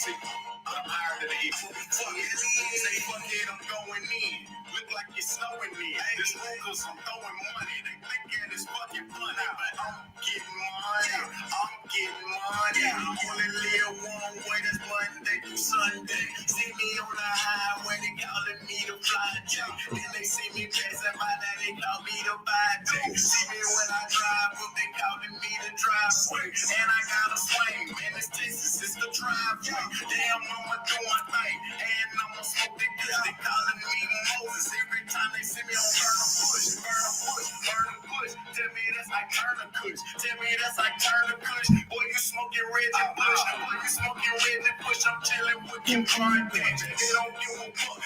I'm higher than the equal. Fuck it, say fuck it, I'm going in. Look like it's snowing me. This room goes, I'm throwing money. They think that it's fucking funny, but I'm getting money. I'm getting money. I only live one way, that's Monday through Sunday. See me on the highway, they calling me the fly J. Then they see me passing by, now they call me the bad J. See me when I drive up, they calling me the driveway. And I got a swing, man, it's Texas, it's the driveway. Damn, I'ma do my thing, and I'ma smoke the good. They calling me Moses every time they see me on burn a push, burn a push, burn a push. Tell me that's like turn a kush. Tell me that's like turn a kush. Boy, you smoking red and push. Boy, you smoking red and push. I'm chilling with Kim Kardashian. They don't give a fuck.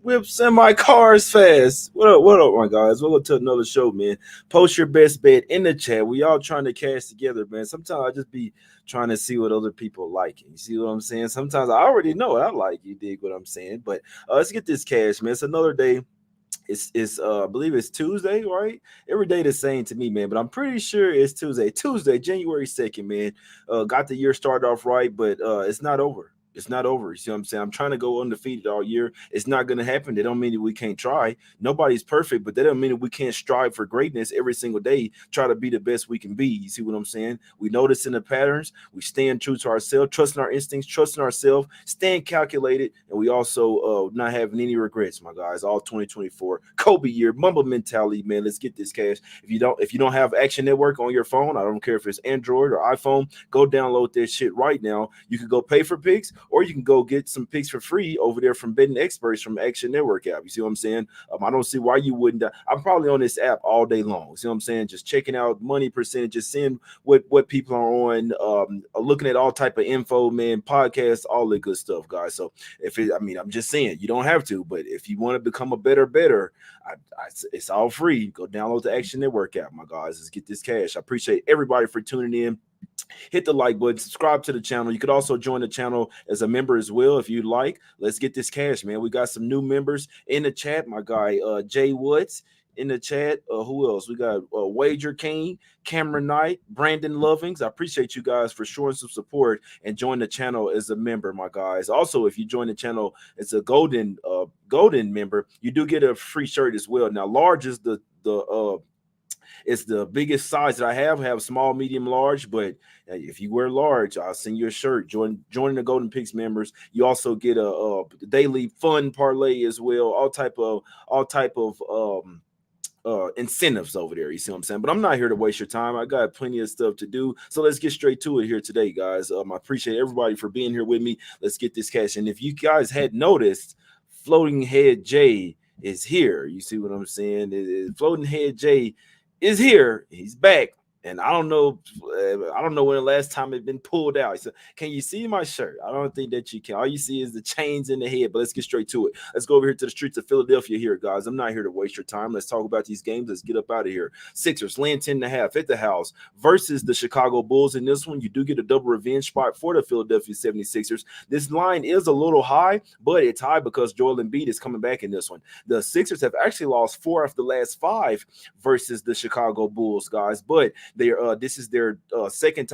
Whip semi cars fast. What up, my guys? Welcome to another show, man. Post your best bet in the chat. We all trying to cash together, man. Sometimes I just be trying to see what other people like. You see what I'm saying? Sometimes I already know what I like. You dig what I'm saying? But let's get this cash, man. It's another day. It's I believe it's Tuesday, right? Every day the same to me, man. But I'm pretty sure it's Tuesday. Tuesday, January 2nd, man. Got the year started off right, but it's not over. It's not over. You see what I'm saying? I'm trying to go undefeated all year. It's not going to happen. That don't mean that we can't try. Nobody's perfect, but that don't mean that we can't strive for greatness every single day. Try to be the best we can be. You see what I'm saying? We notice in the patterns. We stand true to ourselves, trusting our instincts, trusting ourselves, staying calculated, and we also not having any regrets, my guys. All 2024 Kobe year, mumble mentality, man. Let's get this cash. If you don't have Action Network on your phone, I don't care if it's Android or iPhone, go download this shit right now. You can go pay for picks, or you can go get some picks for free over there from betting experts from Action Network app. You see what I'm saying? I don't see why you wouldn't. I'm probably on this app all day long. You see what I'm saying? Just checking out money percentages, seeing what people are on, looking at all type of info, man, podcasts, all the good stuff, guys. So I'm just saying you don't have to, but if you want to become a better, it's all free. Go download the Action Network app, my guys. Let's get this cash. I appreciate everybody for tuning in. Hit the like button, subscribe to the channel. You could also join the channel as a member as well if you'd like. Let's get this cash, man. We got some new members in the chat. My guy Jay Woods in the chat. Who else? We got Wager King, Cameron Knight, Brandon Lovings. I appreciate you guys for showing some support and join the channel as a member, my guys. Also, if you join the channel as a golden member, you do get a free shirt as well. Now, large is it's the biggest size that I have small, medium, large. But if you wear large, I'll send you a shirt. Joining the Golden Picks members, you also get a daily fun parlay as well. All type of incentives over there. You see what I'm saying? But I'm not here to waste your time. I got plenty of stuff to do. So let's get straight to it here today, guys. I appreciate everybody for being here with me. Let's get this cash. And if you guys had noticed, Floating Head Jay is here. You see what I'm saying? Floating Head Jay is here. He's back. And I don't know when the last time it's been pulled out. So can you see my shirt? I don't think that you can. All you see is the chains in the head. But let's get straight to it. Let's go over here to the streets of Philadelphia here, guys. I'm not here to waste your time. Let's talk about these games. Let's get up out of here. Sixers laying 10.5 at the house versus the Chicago Bulls. In this one, you do get a double revenge spot for the Philadelphia 76ers. This line is a little high, but it's high because Joel Embiid is coming back in this one. The Sixers have actually lost 4 of the last 5 versus the Chicago Bulls, guys. But this is their third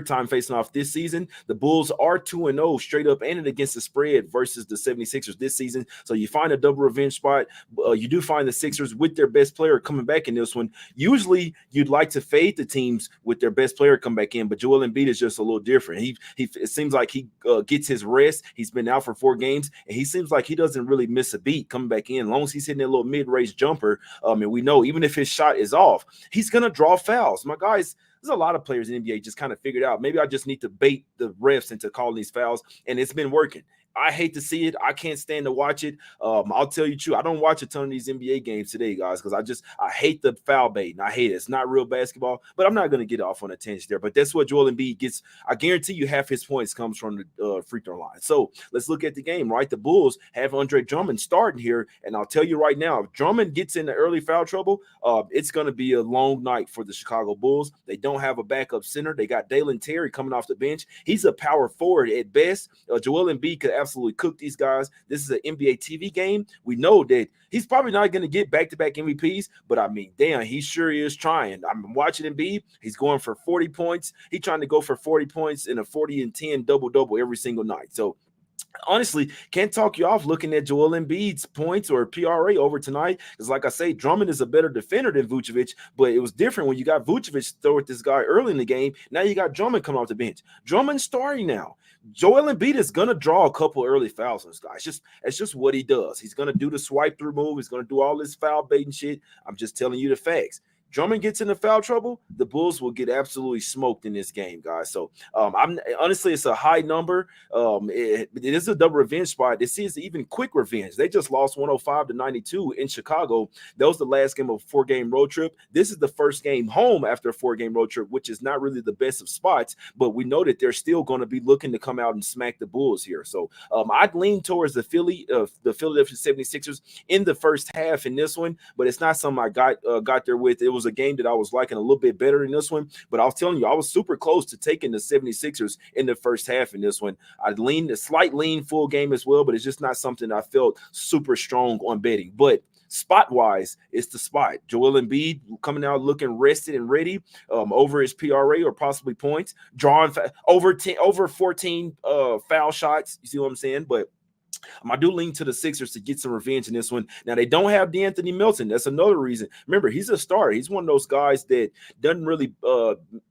time facing off this season. The Bulls are 2-0 straight up and against the spread versus the 76ers this season. So you find a double revenge spot. You do find the Sixers with their best player coming back in this one. Usually you'd like to fade the teams with their best player come back in, but Joel Embiid is just a little different. It seems like he gets his rest. He's been out for 4 games, and he seems like he doesn't really miss a beat coming back in. As long as he's hitting that little mid-range jumper, and we know even if his shot is off, he's going to draw fouls. My guys, there's a lot of players in the NBA just kind of figured out, maybe I just need to bait the refs into calling these fouls, and it's been working. I hate to see it. I can't stand to watch it. I'll tell you true. I don't watch a ton of these NBA games today, guys, because I hate the foul bait, and I hate it. It's not real basketball, but I'm not going to get off on a tangent there. But that's what Joel Embiid gets. I guarantee you half his points comes from the free throw line. So let's look at the game, right? The Bulls have Andre Drummond starting here, and I'll tell you right now, if Drummond gets into early foul trouble, it's going to be a long night for the Chicago Bulls. They don't have a backup center. They got Dalen Terry coming off the bench. He's a power forward at best. Joel Embiid could absolutely cook these guys. This is an NBA TV game. We know that he's probably not going to get back-to-back MVPs, but I mean, damn, he sure is trying. I'm watching Embiid. He's going for 40 points. He's trying to go for 40 points in a 40 and 10 double-double every single night. So honestly, can't talk you off looking at Joel Embiid's points or PRA over tonight. Because, like I say, Drummond is a better defender than Vucevic, but it was different when you got Vucevic throw at this guy early in the game. Now you got Drummond coming off the bench. Drummond's starting now. Joel Embiid is gonna draw a couple early fouls on this guy. It's just what he does. He's gonna do the swipe through move. He's gonna do all this foul baiting shit. I'm just telling you the facts. Drummond gets into foul trouble, the Bulls will get absolutely smoked in this game, guys. So I'm honestly, it's a high number. It is a double revenge spot. This is even quick revenge. They just lost 105-92 in Chicago. That was the last game of a 4-game road trip. This is the first game home after a 4-game road trip, which is not really the best of spots, but we know that they're still going to be looking to come out and smack the Bulls here. So I'd lean towards the Philadelphia 76ers in the first half in this one, but it's not something I got there with. It was a game that I was liking a little bit better in this one, but I was telling you, I was super close to taking the 76ers in the first half in this one. I'd lean a slight lean full game as well, but it's just not something I felt super strong on betting. But spot-wise, it's the spot. Joel Embiid coming out looking rested and ready over his PRA or possibly points, drawing over 14 foul shots. You see what I'm saying? But I do lean to the Sixers to get some revenge in this one. Now, they don't have DeAnthony Melton. That's another reason. Remember, he's a starter. He's one of those guys that doesn't really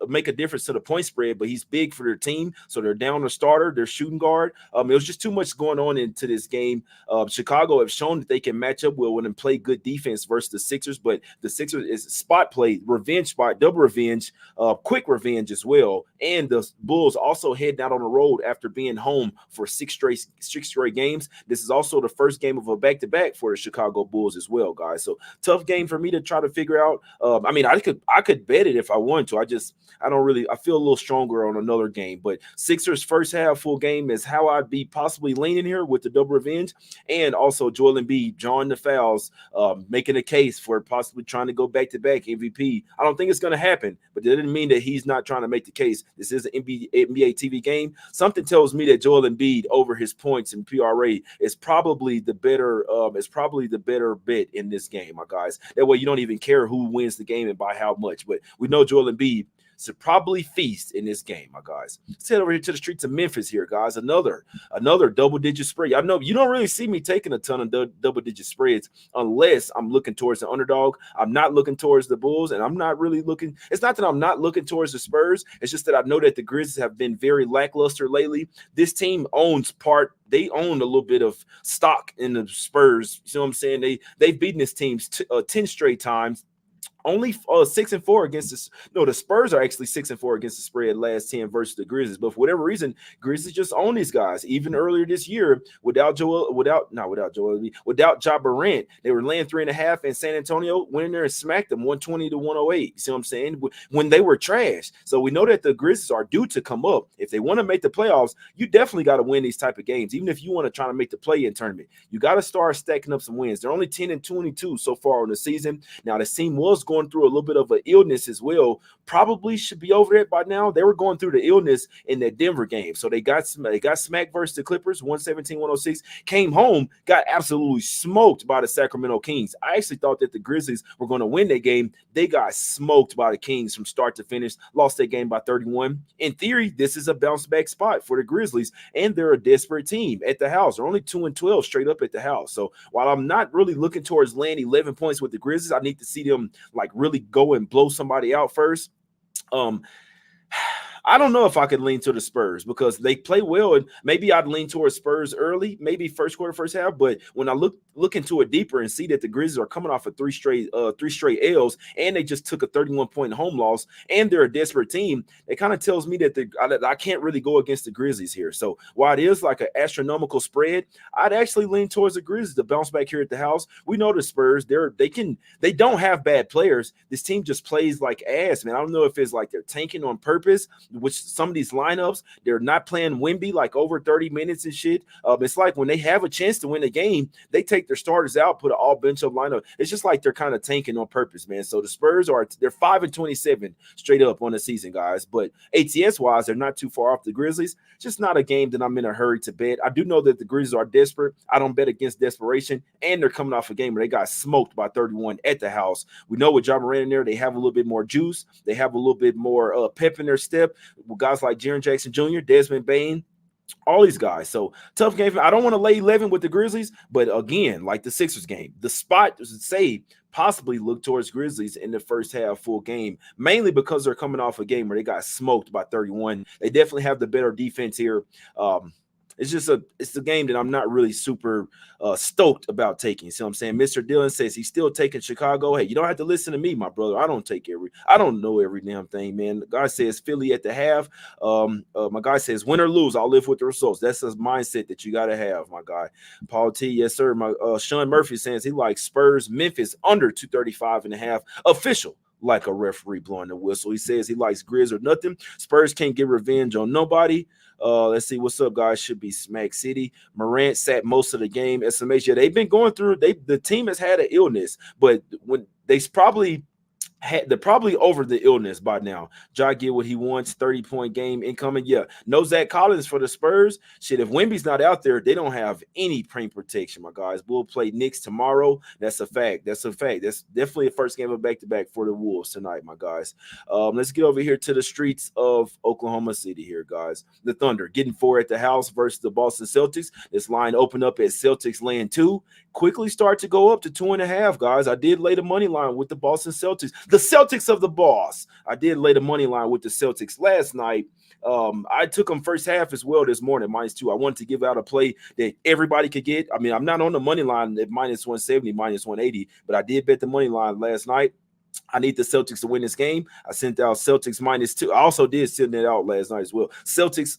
make a difference to the point spread, but he's big for their team. So they're down a starter, their shooting guard. It was just too much going on into this game. Chicago have shown that they can match up well and play good defense versus the Sixers, but the Sixers is spot play, revenge spot, double revenge, quick revenge as well. And the Bulls also head out on the road after being home for six straight games. This is also the first game of a back-to-back for the Chicago Bulls as well, guys. So tough game for me to try to figure out. I mean, I could bet it if I wanted to. I feel a little stronger on another game. But Sixers first half full game is how I'd be possibly leaning here with the double revenge. And also Joel Embiid drawing the fouls, making a case for possibly trying to go back-to-back MVP. I don't think it's going to happen, but that doesn't mean that he's not trying to make the case. This is an NBA TV game. Something tells me that Joel Embiid over his points and PRA is probably the better bet in this game, my guys. That way you don't even care who wins the game and by how much. But we know Joel Embiid should probably feast in this game, my guys. Let's head over here to the streets of Memphis here, guys. Another double-digit spread. I know you don't really see me taking a ton of double-digit spreads unless I'm looking towards the underdog. I'm not looking towards the Bulls, and I'm not really looking – it's not that I'm not looking towards the Spurs. It's just that I know that the Grizzlies have been very lackluster lately. This team they own a little bit of stock in the Spurs. You know what I'm saying? They've beaten this team 10 straight times. Only 6-4 against this. No, the Spurs are actually 6-4 against the spread last 10 versus the Grizzlies. But for whatever reason, Grizzlies just own these guys. Even earlier this year, without Ja Morant, they were laying 3.5, and San Antonio went in there and smacked them 120-108. You see what I'm saying? When they were trash. So we know that the Grizzlies are due to come up. If they want to make the playoffs, you definitely got to win these type of games. Even if you want to try to make the play-in tournament, you got to start stacking up some wins. They're only 10-22 so far on the season. Now the team was going through a little bit of an illness as well. Probably should be over it by now. They were going through the illness in that Denver game. So they got smacked versus the Clippers, 117-106. Came home, got absolutely smoked by the Sacramento Kings. I actually thought that the Grizzlies were going to win that game. They got smoked by the Kings from start to finish. Lost that game by 31. In theory, this is a bounce back spot for the Grizzlies, and they're a desperate team at the house. They're only 2-12 straight up at the house. So while I'm not really looking towards laying 11 points with the Grizzlies, I need to see them really go and blow somebody out first. I don't know if I could lean to the Spurs because they play well, and maybe I'd lean towards Spurs early, maybe first quarter, first half. But when I look into it deeper and see that the Grizzlies are coming off of three straight L's, and they just took a 31-point home loss, and they're a desperate team, it kind of tells me that I can't really go against the Grizzlies here. So while it is like an astronomical spread, I'd actually lean towards the Grizzlies to bounce back here at the house. We know the Spurs, they don't have bad players. This team just plays like ass, man. I don't know if it's like they're tanking on purpose, which some of these lineups, they're not playing Wemby like over 30 minutes and shit. It's like when they have a chance to win a game, they take pick their starters out, put an all bench up lineup. It's just like they're kind of tanking on purpose, man. So the Spurs they're 5-27 straight up on the season, guys. But ATS wise, they're not too far off the Grizzlies. It's just not a game that I'm in a hurry to bet. I do know that the Grizzlies are desperate. I don't bet against desperation, and they're coming off a game where they got smoked by 31 at the house. We know with Ja Morant in there, they have a little bit more juice. They have a little bit more pep in their step. With guys like Jaren Jackson Jr., Desmond Bane, all these guys. So tough game. I don't want to lay 11 with the Grizzlies, but again, like the Sixers game, the spot to say possibly look towards Grizzlies in the first half full game, mainly because they're coming off a game where they got smoked by 31. They definitely have the better defense here. It's the game that I'm not really super stoked about taking. See what I'm saying? Mr. Dillon says he's still taking Chicago. Hey, you don't have to listen to me, my brother. I don't know every damn thing, man. The guy says Philly at the half. My guy says win or lose, I'll live with the results. That's a mindset that you got to have, my guy. Paul T, yes, sir. My Sean Murphy says he likes Spurs, Memphis under 235.5 official. Like a referee blowing the whistle. He says he likes Grizz or nothing. Spurs can't get revenge on nobody. Let's see what's up, guys. Should be Smack City. Morant sat most of the game. SMH, yeah, they've been going through. The team has had an illness, but when they're probably over the illness by now. Ja get what he wants, 30-point game incoming. Yeah, no Zach Collins for the Spurs. Shit, if Wemby's not out there, they don't have any paint protection, my guys. We'll play Knicks tomorrow. That's a fact. That's definitely a first game of back-to-back for the Wolves tonight, my guys. Let's get over here to the streets of Oklahoma City here, guys. The Thunder getting 4 at the house versus the Boston Celtics. This line opened up at Celtics laying 2. Quickly start to go up to 2.5, guys. I did lay the money line with the Boston Celtics. The Celtics of the boss. I did lay the money line with the Celtics last night. I took them first half as well this morning, -2. I wanted to give out a play that everybody could get. I mean, I'm not on the money line at -170, -180, but I did bet the money line last night. I need the Celtics to win this game. I sent out Celtics -2. I also did send it out last night as well. Celtics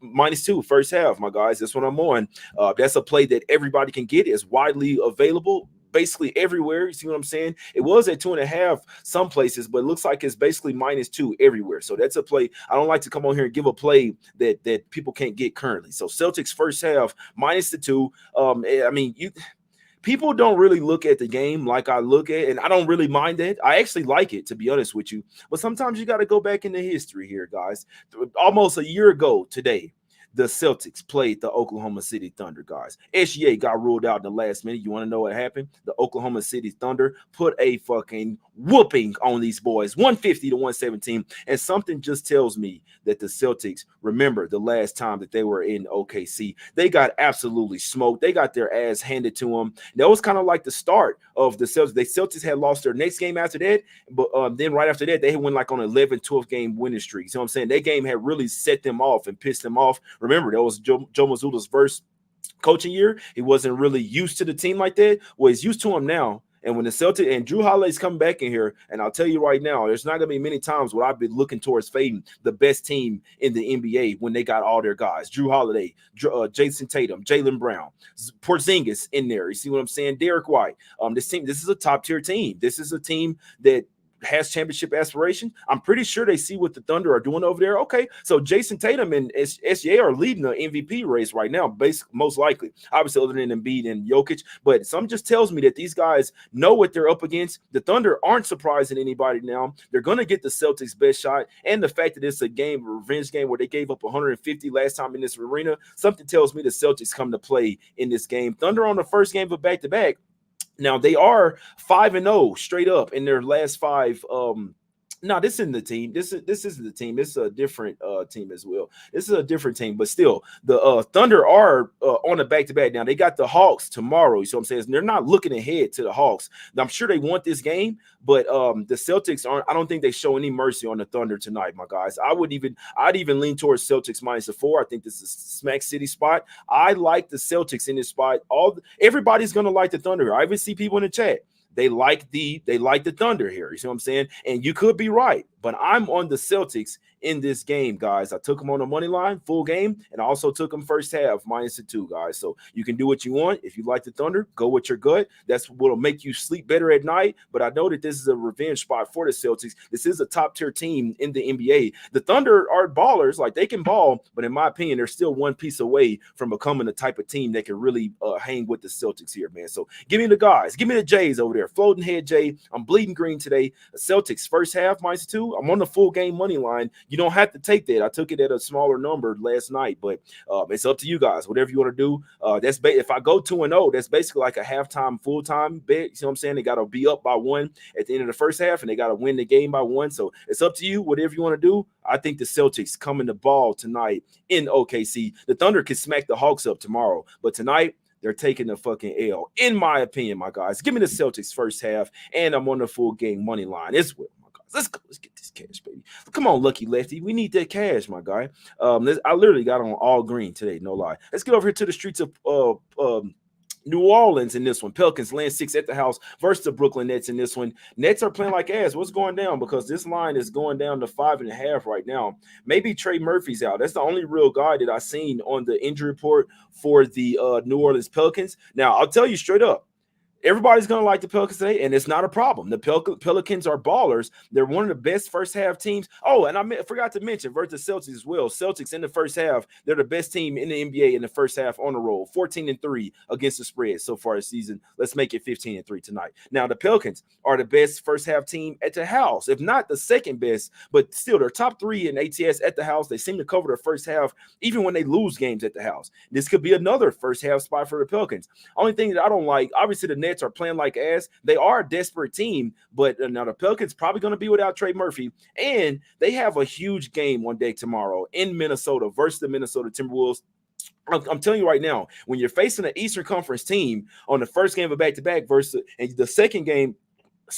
-2 first half, my guys. That's what I'm on. That's a play that everybody can get. It's widely available basically everywhere. You see what I'm saying? It was at 2.5 some places, but it looks like it's basically -2 everywhere. So that's a play. I don't like to come on here and give a play that people can't get currently. So Celtics first half -2. People don't really look at the game like I look at, and I don't really mind that. I actually like it, to be honest with you. But sometimes you got to go back into history here, guys. Almost a year ago today, the Celtics played the Oklahoma City Thunder, guys. SGA got ruled out in the last minute. You want to know what happened? The Oklahoma City Thunder put a fucking whooping on these boys, 150-117. And something just tells me that the Celtics remember the last time that they were in OKC. They got absolutely smoked. They got their ass handed to them. That was kind of like the start of the Celtics. The Celtics had lost their next game after that, but then right after that, they went like on an 11, 12 game winning streak. You know what I'm saying? That game had really set them off and pissed them off. Remember, that was Joe Mazzulla's first coaching year. He wasn't really used to the team like that. Well, he's used to him now. And when the Celtics and Drew Holiday's coming back in here, and I'll tell you right now, there's not going to be many times where I've been looking towards fading the best team in the NBA when they got all their guys. Drew Holiday, Jason Tatum, Jaylen Brown, Porzingis in there. You see what I'm saying? Derek White. This is a top-tier team. This is a team that has championship aspirations. I'm pretty sure they see what the Thunder are doing over there. Okay, so Jason Tatum and SGA are leading the MVP race right now, most likely. Obviously, other than Embiid and Jokic, but some just tells me that these guys know what they're up against. The Thunder aren't surprising anybody now. They're going to get the Celtics' best shot, and the fact that it's a revenge game where they gave up 150 last time in this arena, something tells me the Celtics come to play in this game. Thunder on the first game of back-to-back. Now, they are 5-0 straight up in their last 5 No, this isn't the team. This isn't the team. It's a different team as well. This is a different team, but still, the Thunder are on a back-to-back. Now, they got the Hawks tomorrow. You see what I'm saying? They're not looking ahead to the Hawks. I'm sure they want this game, but the Celtics aren't. I don't think they show any mercy on the Thunder tonight, my guys. I'd even lean towards Celtics -4. I think this is a smack city spot. I like the Celtics in this spot. Everybody's gonna like the Thunder. I even see people in the chat. They like the Thunder here. You see what I'm saying? And you could be right. but I'm on the Celtics in this game, guys. I took them on the money line, full game, and I also took them first half -2, guys. So you can do what you want. If you like the Thunder, go with your gut. That's what'll make you sleep better at night. But I know that this is a revenge spot for the Celtics. This is a top tier team in the NBA. The Thunder are ballers, like they can ball, but in my opinion, they're still one piece away from becoming the type of team that can really hang with the Celtics here, man. So give me the guys, give me the Jays over there. Floating head Jay. I'm bleeding green today. Celtics first half -2. I'm on the full game money line. You don't have to take that. I took it at a smaller number last night, but it's up to you guys. Whatever you want to do. If I go 2-0, that's basically like a halftime, full time bet. You see what I'm saying? They got to be up by 1 at the end of the first half, and they got to win the game by 1. So it's up to you. Whatever you want to do. I think the Celtics come in the ball tonight in OKC. The Thunder can smack the Hawks up tomorrow, but tonight they're taking the fucking L, in my opinion, my guys. Give me the Celtics first half, and I'm on the full game money line as well, my guys. Let's go. Let's get this cash, baby. Come on, Lucky Lefty. We need that cash, my guy. I literally got on all green today, no lie. Let's get over here to the streets of New Orleans in this one. Pelicans land 6 at the house versus the Brooklyn Nets in this one. Nets are playing like ass. What's going down? Because this line is going down to 5.5 right now. Maybe Trey Murphy's out. That's the only real guy that I've seen on the injury report for the New Orleans Pelicans. Now, I'll tell you straight up, everybody's going to like the Pelicans today, and it's not a problem. The Pelicans are ballers. They're one of the best first half teams. Oh, and I forgot to mention versus the Celtics as well. Celtics in the first half, they're the best team in the NBA in the first half on the roll. 14-3 against the spread so far this season. Let's make it 15-3 tonight. Now, the Pelicans are the best first half team at the house, if not the second best, but still they're top 3 in ATS at the house. They seem to cover their first half even when they lose games at the house. This could be another first half spot for the Pelicans. Only thing that I don't like, obviously the Nets are playing like ass. They are a desperate team, but now the Pelicans probably going to be without Trey Murphy, and they have a huge game one day tomorrow in Minnesota versus the Minnesota Timberwolves. I'm telling you right now, when you're facing an Eastern Conference team on the first game of back-to-back versus, and the second game,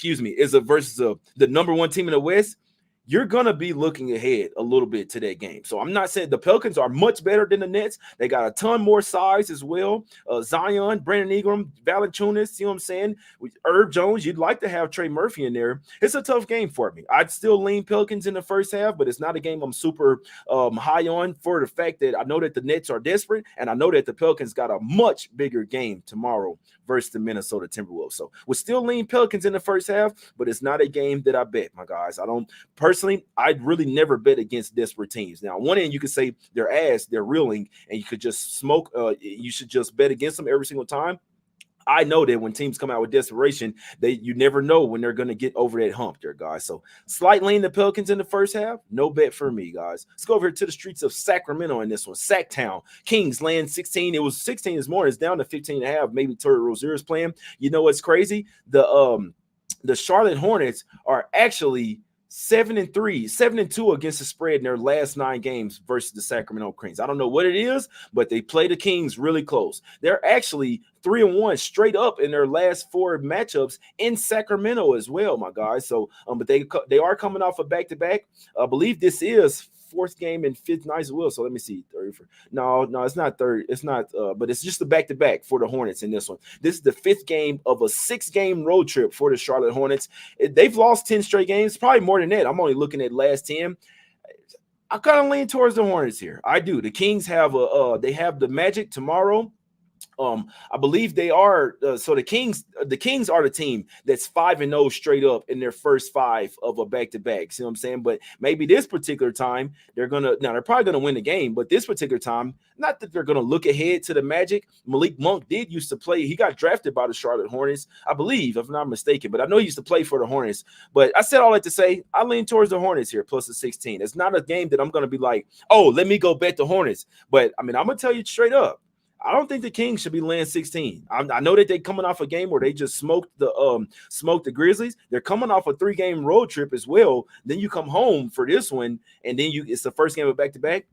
is versus the number 1 team in the West, you're going to be looking ahead a little bit to that game. So I'm not saying the Pelicans are much better than the Nets. They got a ton more size as well. Zion, Brandon Ingram, Valanciunas, see what I'm saying? With Herb Jones, you'd like to have Trey Murphy in there. It's a tough game for me. I'd still lean Pelicans in the first half, but it's not a game I'm super high on for the fact that I know that the Nets are desperate, and I know that the Pelicans got a much bigger game tomorrow versus the Minnesota Timberwolves. So we're still lean Pelicans in the first half, but it's not a game that I bet, my guys. I don't personally, I'd really never bet against desperate teams. Now, on one end, you could say they're ass, they're reeling, and you could just smoke. You should just bet against them every single time. I know that when teams come out with desperation, you never know when they're going to get over that hump there, guys. So slight lean the Pelicans in the first half. No bet for me, guys. Let's go over here to the streets of Sacramento in this one. Sacktown. Kings land 16. It was 16 this morning. It's down to 15.5. Maybe Terry Rozier's playing. You know what's crazy? The Charlotte Hornets are actually 7-3, 7-2 against the spread in their last 9 games versus the Sacramento Kings. I don't know what it is, but they play the Kings really close. They're actually 3-1 straight up in their last 4 matchups in Sacramento as well, my guys. So, but they are coming off a back-to-back. I believe this is 4th game and 5th night as well. So let me see. No, it's not third. It's not, but it's just the back-to-back for the Hornets in this one. This is the 5th game of a 6-game road trip for the Charlotte Hornets. They've lost 10 straight games, probably more than that. I'm only looking at last 10. I kind of lean towards the Hornets here. I do. The Kings have they have the Magic tomorrow. I believe they are. So the Kings are the team that's 5-0 straight up in their first 5 of a back-to-back. See what I'm saying? But maybe this particular time they're probably gonna win the game. But this particular time, not that they're gonna look ahead to the Magic. Malik Monk used to play. He got drafted by the Charlotte Hornets, I believe, if I'm not mistaken. But I know he used to play for the Hornets. But I said all that to say I lean towards the Hornets here plus the 16. It's not a game that I'm gonna be like, oh, let me go bet the Hornets. But I mean, I'm gonna tell you straight up. I don't think the Kings should be laying 16. I know that they're coming off a game where they just smoked the Grizzlies. They're coming off a 3-game road trip as well. Then you come home for this one, and then it's the first game of back-to-back.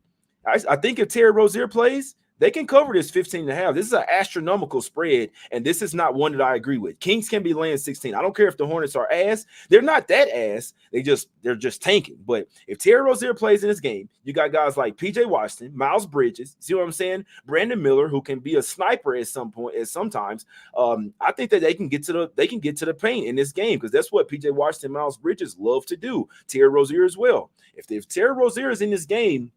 I think if Terry Rozier plays, They can cover this 15.5. This is an astronomical spread, and this is not one that I agree with. Kings can be laying 16. I don't care if the Hornets are ass. They're not that ass. They're just tanking. But if Terry Rozier plays in this game, you got guys like PJ Washington, Miles Bridges, see what I'm saying? Brandon Miller, who can be a sniper at some point, at sometimes. I think that they can get to the paint in this game because that's what PJ Washington, Miles Bridges love to do. Terry Rozier as well. If Terry Rozier is in this game,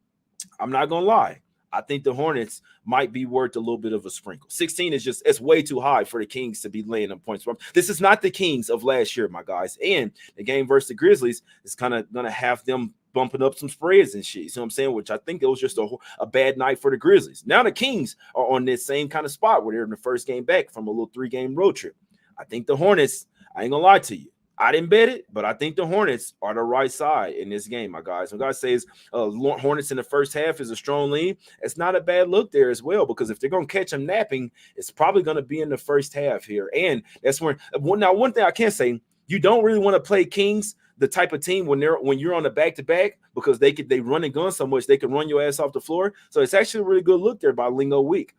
I'm not gonna lie. I think the Hornets might be worth a little bit of a sprinkle. 16 is it's way too high for the Kings to be laying them points from. This is not the Kings of last year, my guys. And the game versus the Grizzlies is kind of going to have them bumping up some spreads and shit. You know what I'm saying? Which I think it was just a bad night for the Grizzlies. Now the Kings are on this same kind of spot where they're in the first game back from a little 3-game road trip. I think the Hornets, I ain't going to lie to you, I didn't bet it, but I think the Hornets are the right side in this game, my guys. When God says Hornets in the first half is a strong lead, it's not a bad look there as well, because if they're going to catch them napping, it's probably going to be in the first half here. And that's when now one thing I can say, you don't really want to play Kings, the type of team when you're on the back-to-back, because they run and gun so much they can run your ass off the floor. So it's actually a really good look there by Lingo Week.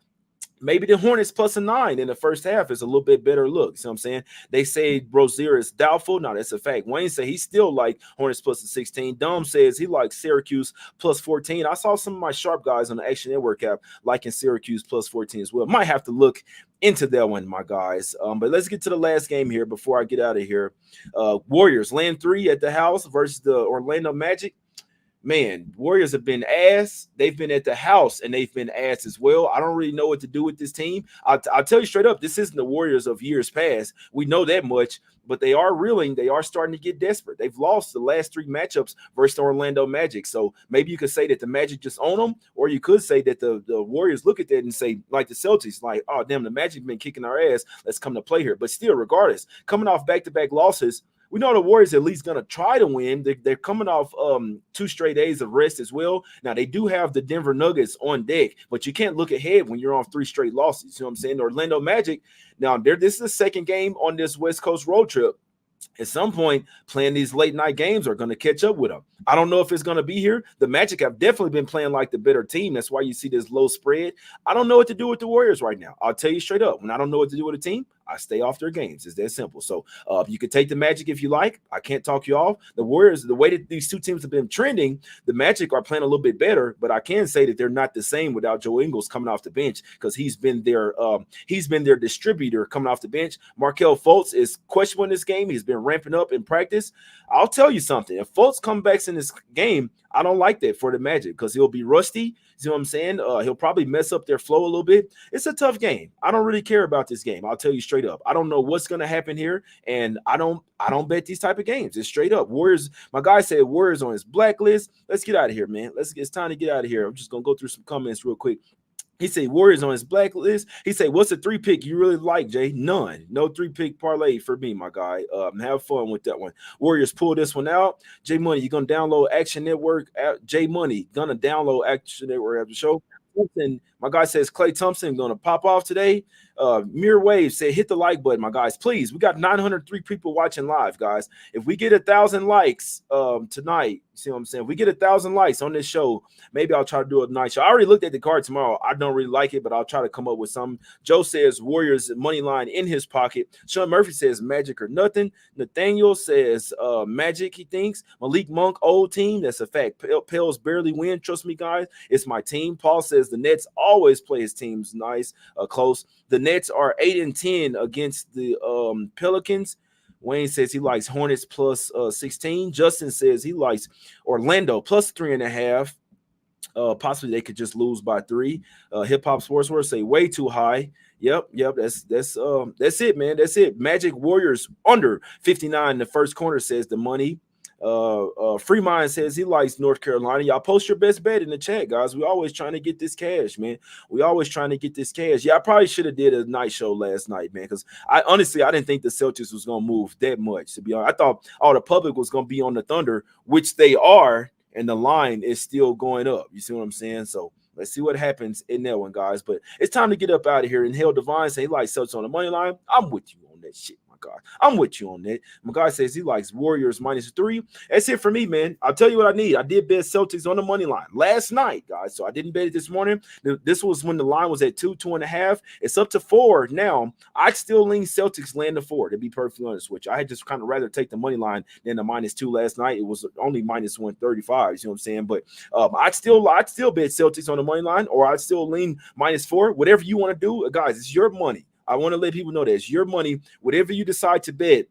Maybe the Hornets plus a 9 in the first half is a little bit better look. See what I'm saying? They say Rozier is doubtful. No, that's a fact. Wayne said he still like Hornets plus a 16. Dom says he likes Syracuse plus 14. I saw some of my sharp guys on the Action Network app liking Syracuse plus 14 as well. Might have to look into that one, my guys. But let's get to the last game here before I get out of here. Warriors land 3 at the house versus the Orlando Magic. Man, Warriors have been ass. They've been at the house, and they've been ass as well. I don't really know what to do with this team. I'll tell you straight up, this isn't the Warriors of years past. We know that much, but they are reeling. They are starting to get desperate. They've lost the last 3 matchups versus the Orlando Magic. So maybe you could say that the Magic just own them, or you could say that the Warriors look at that and say, like the Celtics, like, oh, damn, the Magic been kicking our ass. Let's come to play here. But still, regardless, coming off back-to-back losses, we know the Warriors at least going to try to win. They're coming off 2 straight days of rest as well. Now, they do have the Denver Nuggets on deck, but you can't look ahead when you're on 3 straight losses. You know what I'm saying? The Orlando Magic, now, this is the second game on this West Coast road trip. At some point, playing these late night games are going to catch up with them. I don't know if it's going to be here. The Magic have definitely been playing like the better team. That's why you see this low spread. I don't know what to do with the Warriors right now. I'll tell you straight up. When I don't know what to do with a team, I stay off their games. It's that simple. So you can take the Magic if you like. I can't talk you off. The Warriors, the way that these two teams have been trending, the Magic are playing a little bit better, but I can say that they're not the same without Joe Ingles coming off the bench, because he's been their distributor coming off the bench. Markelle Fultz is questionable in this game. He's been ramping up in practice. I'll tell you something. If Fultz comes back in this game, I don't like that for the Magic, because he'll be rusty. See what I'm saying? He'll probably mess up their flow a little bit. It's a tough game. I don't really care about this game. I'll tell you straight up. I don't know what's going to happen here, and I don't bet these type of games. It's straight up. Warriors, my guy said Warriors on his blacklist. Let's get out of here, man. It's time to get out of here. I'm just going to go through some comments real quick. He said Warriors on his blacklist. He said, what's a 3-pick you really like, Jay? None. No 3-pick parlay for me, my guy. Have fun with that one. Warriors pull this one out. J Money, you're going to download Action Network. J Money, going to download Action Network after the show. And my guy says Klay Thompson going to pop off today. Mirror Wave said, hit the like button, my guys. Please, we got 903 people watching live, guys. If we get 1,000 likes tonight, you see what I'm saying? If we get 1,000 likes on this show, maybe I'll try to do a night show. I already looked at the card tomorrow. I don't really like it, but I'll try to come up with some. Joe says Warriors money line in his pocket. Sean Murphy says Magic or nothing. Nathaniel says Magic, he thinks. Malik Monk, old team. That's a fact. Pels barely win. Trust me, guys. It's my team. Paul says the Nets always play his teams nice, close. The Nets are 8-10 against the Pelicans. Wayne says he likes Hornets plus 16. Justin says he likes Orlando plus 3.5. Possibly they could just lose by 3. Hip Hop Sports World say way too high. Yep. That's it, man. That's it. Magic Warriors under 59. The first corner says the money. Free Mind says he likes North Carolina. Y'all post your best bet in the chat, guys. We always trying to get this cash, man. We always trying to get this cash. Yeah, I probably should have did a night show last night, man, because I didn't think the Celtics was gonna move that much. To be honest, I thought all the public was gonna be on the Thunder, which they are, and the line is still going up. You see what I'm saying? So let's see what happens in that one, guys. But it's time to get up out of here. And Hell Divine say he likes Celtics on the money line. I'm with you on that shit, my God. I'm with you on that. My guy says he likes Warriors -3. That's it for me, man. I'll tell you what I need. I did bet Celtics on the money line last night, guys. So I didn't bet it this morning. This was when the line was at 2.5. It's up to 4 now. I'd still lean Celtics land to 4, to be perfectly honest with you. I had just kind of rather take the money line than the -2 last night. It was only -135. You know what I'm saying? But I'd still bet Celtics on the money line, or I'd still lean -4. Whatever you want to do, guys, it's your money. I want to let people know that it's your money. Whatever you decide to bet,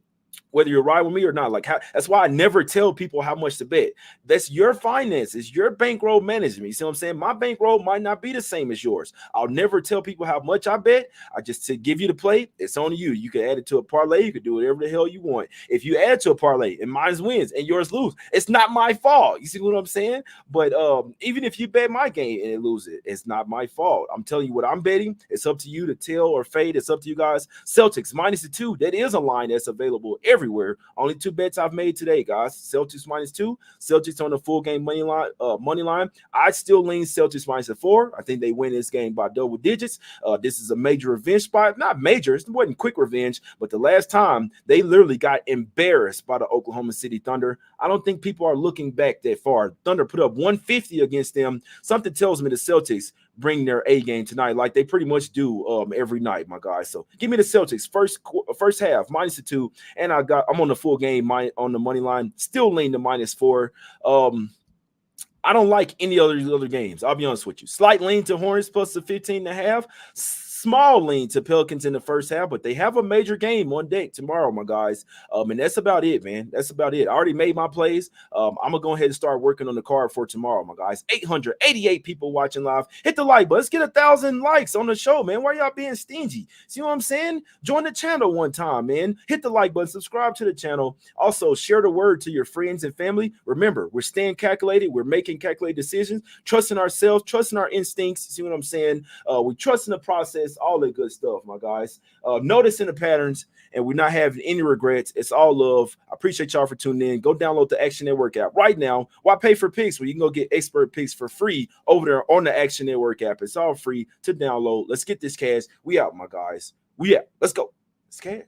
whether you're riding with me or not, that's why I never tell people how much to bet. That's your finances, your bankroll management. You see what I'm saying? My bankroll might not be the same as yours. I'll never tell people how much I bet. I just to give you the play. It's on you. You can add it to a parlay. You can do whatever the hell you want. If you add to a parlay and mine wins and yours lose, it's not my fault. You see what I'm saying? But even if you bet my game and it loses, it's not my fault. I'm telling you what I'm betting. It's up to you to tell or fade. It's up to you guys. Celtics -2. That is a line that's available everywhere. Only 2 bets I've made today, guys. Celtics -2. Celtics on the full game money line. I'd still lean Celtics -4. I think they win this game by double digits. This is a major revenge spot. Not major. It wasn't quick revenge, but the last time they literally got embarrassed by the Oklahoma City Thunder. I don't think people are looking back that far. Thunder put up 150 against them. Something tells me the Celtics bring their A game tonight, like they pretty much do every night, my guys. So give me the Celtics first half -2, and I'm on the full game on the money line. Still lean to -4. I don't like any other games. I'll be honest with you. Slight lean to Hornets plus the 15.5. Small lean to Pelicans in the first half, but they have a major game on deck tomorrow, my guys. And that's about it, man. That's about it. I already made my plays. I'm gonna go ahead and start working on the card for tomorrow, my guys. 888 people watching live. Hit the like button. Let's get 1,000 likes on the show, man. Why y'all being stingy? See what I'm saying? Join the channel one time, man. Hit the like button. Subscribe to the channel. Also, share the word to your friends and family. Remember, we're staying calculated. We're making calculated decisions, trusting ourselves, trusting our instincts. See what I'm saying? We trust in the process. All that good stuff, my guys. Noticing the patterns, and we're not having any regrets. It's all love. I appreciate y'all for tuning in. Go download the Action Network app right now. Why pay for picks when you can go get expert picks for free over there on the Action Network app? It's all free to download. Let's get this cash. We out, my guys. We out. Let's go. It's cash.